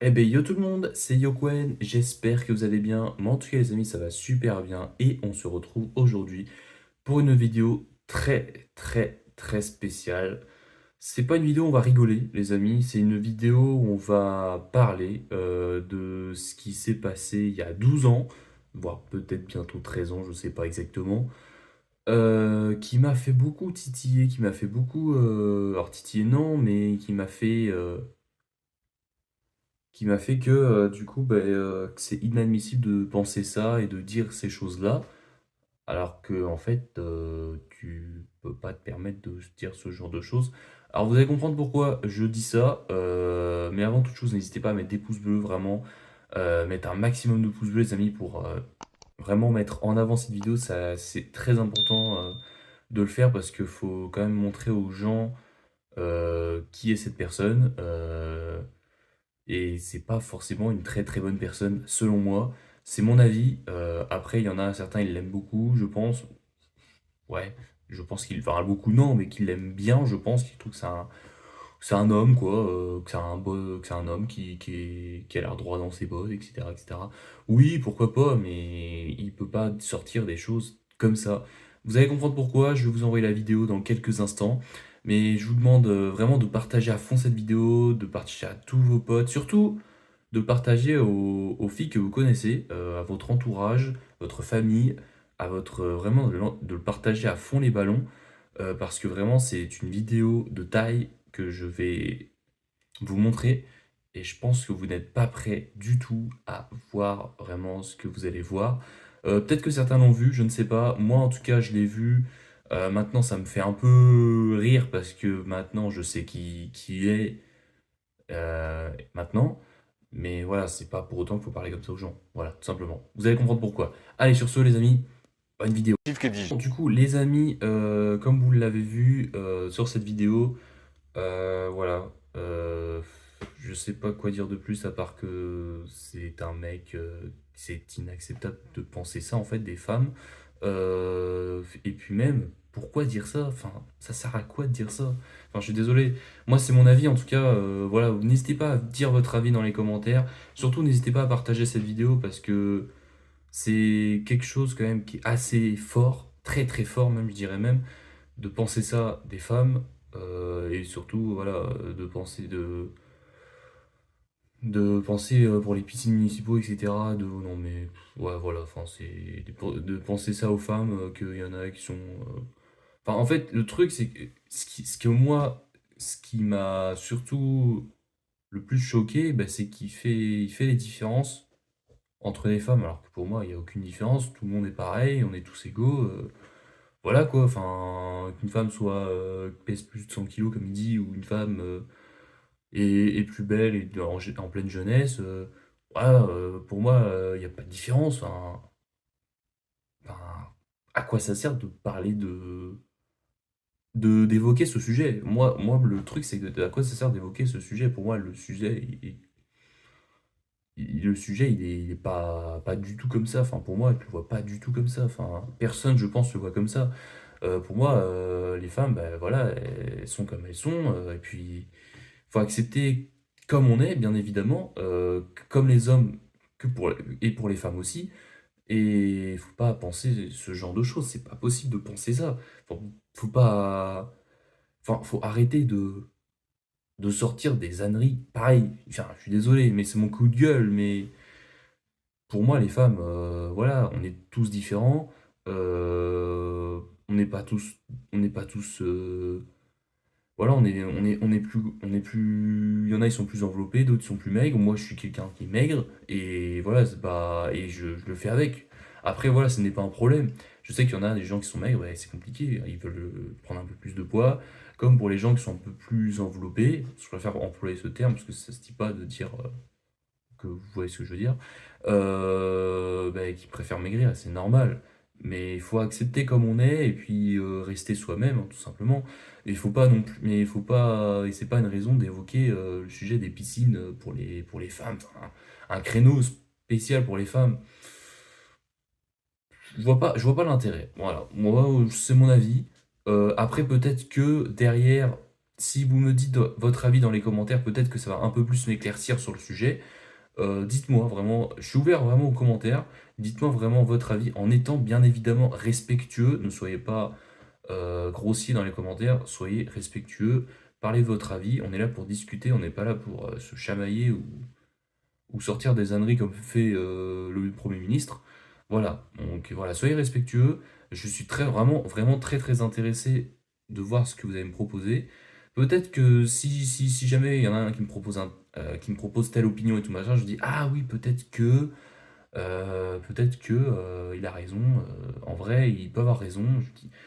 Eh ben yo tout le monde, c'est Yokwen, j'espère que vous allez bien. Moi en tout cas les amis ça va super bien et on se retrouve aujourd'hui pour une vidéo très spéciale. C'est pas une vidéo où on va rigoler les amis, c'est une vidéo où on va parler de ce qui s'est passé il y a 12 ans, voire peut-être bientôt 13 ans, je sais pas exactement, qui m'a fait beaucoup titiller, qui m'a fait beaucoup... alors titiller non, mais qui m'a fait que, du coup, que c'est inadmissible de penser ça et de dire ces choses-là, alors que en fait, tu peux pas te permettre de dire ce genre de choses. Alors vous allez comprendre pourquoi je dis ça, mais avant toute chose, n'hésitez pas à mettre des pouces bleus, vraiment, mettre un maximum de pouces bleus, les amis, pour vraiment mettre en avant cette vidéo. Ça, c'est très important de le faire parce qu'il faut quand même montrer aux gens qui est cette personne. Et c'est pas forcément une très bonne personne, selon moi. C'est mon avis. Après, il y en a certains, ils l'aiment beaucoup, je pense. Ouais, je pense qu'il... Enfin, beaucoup, non, mais qu'ils l'aiment bien, je pense. Qu'ils trouvent que c'est un homme, quoi. Que c'est un homme qui a l'air droit dans ses bottes, etc., etc. Oui, pourquoi pas, mais il peut pas sortir des choses comme ça. Vous allez comprendre pourquoi. Je vais vous envoyer la vidéo dans quelques instants. Mais je vous demande vraiment de partager à fond cette vidéo, de partager à tous vos potes, surtout de partager aux filles que vous connaissez, à votre entourage, votre famille, à votre vraiment de le partager à fond les ballons, parce que vraiment c'est une vidéo de taille que je vais vous montrer et je pense que vous n'êtes pas prêts du tout à voir vraiment ce que vous allez voir. Peut-être que certains l'ont vu, je ne sais pas. Moi en tout cas je l'ai vu. Maintenant ça me fait un peu rire parce que maintenant je sais qui est maintenant. Mais voilà, c'est pas pour autant qu'il faut parler comme ça aux gens. Voilà, tout simplement. Vous allez comprendre pourquoi. Allez, sur ce, les amis, bonne vidéo. Que dis-je? Du coup, les amis, comme vous l'avez vu sur cette vidéo, voilà. Je sais pas quoi dire de plus à part que c'est un mec. C'est inacceptable de penser ça en fait des femmes. Et puis même, pourquoi dire ça? Enfin, ça sert à quoi de dire ça? Enfin, je suis désolé. Moi, c'est mon avis en tout cas. Voilà, n'hésitez pas à dire votre avis dans les commentaires. Surtout, n'hésitez pas à partager cette vidéo parce que c'est quelque chose quand même qui est assez fort, très fort même, je dirais même, de penser ça des femmes et surtout voilà de penser pour les piscines municipaux, etc. De non mais ouais voilà, enfin c'est de penser ça aux femmes qu'il y en a qui sont enfin en fait le truc c'est que ce qui m'a surtout le plus choqué, bah, c'est qu'il fait les différences entre les femmes alors que pour moi il n'y a aucune différence, tout le monde est pareil, on est tous égaux. Voilà quoi, enfin, qu'une femme pèse plus de 100 kilos comme il dit, ou une femme est plus belle et en pleine jeunesse, voilà, pour moi, il n'y a pas de différence. Enfin, à quoi ça sert de parler d'évoquer ce sujet? Moi, le truc, c'est à quoi ça sert d'évoquer ce sujet? Pour moi, le sujet, il est pas du tout comme ça. Enfin, pour moi, je le vois pas du tout comme ça. Enfin, personne, je pense, le voit comme ça. Pour moi, les femmes, ben voilà, elles sont comme elles sont. Et puis, faut accepter comme on est, bien évidemment, comme les hommes et pour les femmes aussi. Et faut pas penser ce genre de choses. C'est pas possible de penser ça. Faut pas. Enfin, faut arrêter de sortir des âneries. Pareil, enfin, je suis désolé, mais c'est mon coup de gueule, mais pour moi, les femmes, voilà, on est tous différents. On n'est pas tous, on n'est pas tous, voilà, on est plus, il y en a, ils sont plus enveloppés, d'autres sont plus maigres. Moi, je suis quelqu'un qui est maigre, et voilà, c'est pas, et je le fais avec. Après, voilà, ce n'est pas un problème. Je sais qu'il y en a des gens qui sont maigres, ouais, c'est compliqué, ils veulent prendre un peu plus de poids. Comme pour les gens qui sont un peu plus enveloppés, je préfère employer ce terme parce que ça se dit pas de dire que vous voyez ce que je veux dire, qui préfèrent maigrir, c'est normal. Mais il faut accepter comme on est et puis rester soi-même, hein, tout simplement. Et il faut pas non plus, mais il faut pas, et c'est pas une raison d'évoquer le sujet des piscines pour les femmes. Enfin, un créneau spécial pour les femmes. Je vois pas l'intérêt. Voilà, moi c'est mon avis. Après peut-être que derrière si vous me dites votre avis dans les commentaires, peut-être que ça va un peu plus m'éclaircir sur le sujet. Dites-moi vraiment, je suis ouvert vraiment aux commentaires. Dites-moi vraiment votre avis en étant bien évidemment respectueux. Ne soyez pas grossier dans les commentaires, soyez respectueux. Parlez de votre avis. On est là pour discuter, on n'est pas là pour se chamailler ou sortir des âneries comme fait le Premier ministre. Voilà, donc voilà, soyez respectueux. Je suis vraiment très très intéressé de voir ce que vous allez me proposer. Peut-être que si jamais il y en a un qui me propose qui me propose telle opinion et tout machin, je dis ah oui, peut-être que il a raison. En vrai, il peut avoir raison.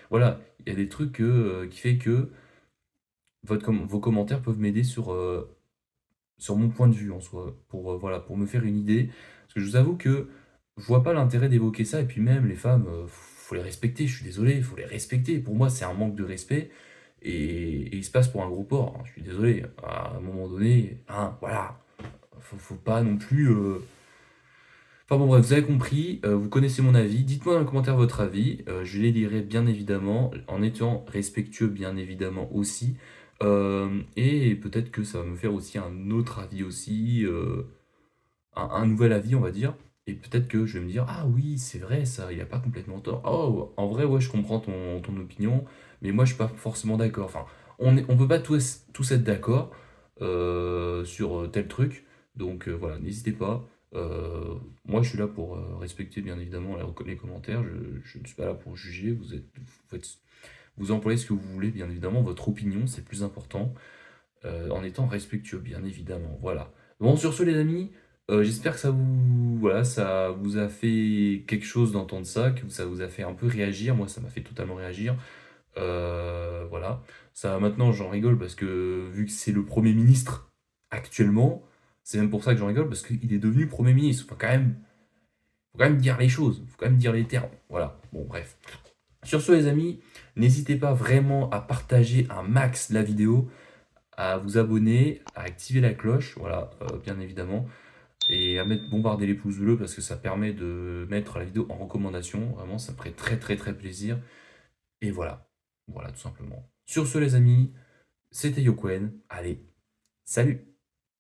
Voilà, il y a des trucs qui fait que vos commentaires peuvent m'aider sur mon point de vue en soi, voilà, pour me faire une idée. Parce que je vous avoue que je vois pas l'intérêt d'évoquer ça. Et puis même, les femmes, faut les respecter. Je suis désolé, il faut les respecter. Pour moi, c'est un manque de respect. Et il se passe pour un gros porc, hein. Je suis désolé. À un moment donné, hein, voilà. Faut pas non plus. Enfin bon, bref, vous avez compris. Vous connaissez mon avis. Dites-moi dans les commentaires votre avis. Je les lirai bien évidemment, en étant respectueux bien évidemment aussi. Et peut-être que ça va me faire aussi un autre avis aussi. Un nouvel avis, on va dire. Et peut-être que je vais me dire, ah oui, c'est vrai, ça, il a pas complètement tort. Oh, en vrai, ouais, je comprends ton opinion, mais moi, je suis pas forcément d'accord. Enfin, on peut pas tous être d'accord sur tel truc. Donc voilà, n'hésitez pas. Moi, je suis là pour respecter, bien évidemment, les commentaires. Je ne suis pas là pour juger. Vous employez ce que vous voulez, bien évidemment. Votre opinion, c'est le plus important en étant respectueux, bien évidemment. Voilà. Bon, sur ce, les amis, j'espère que ça vous a fait quelque chose d'entendre ça, que ça vous a fait un peu réagir. Moi, ça m'a fait totalement réagir. Voilà. Ça, maintenant, j'en rigole parce que vu que c'est le Premier ministre actuellement, c'est même pour ça que j'en rigole parce qu'il est devenu Premier ministre. Faut quand même dire les choses, faut quand même dire les termes. Voilà. Bon, bref. Sur ce, les amis, n'hésitez pas vraiment à partager un max la vidéo, à vous abonner, à activer la cloche, voilà, bien évidemment, et à mettre bombarder les pouces bleus parce que ça permet de mettre la vidéo en recommandation. Vraiment, ça me ferait très très très plaisir. Et voilà, voilà tout simplement. Sur ce, les amis, c'était Yokwen. Allez, salut!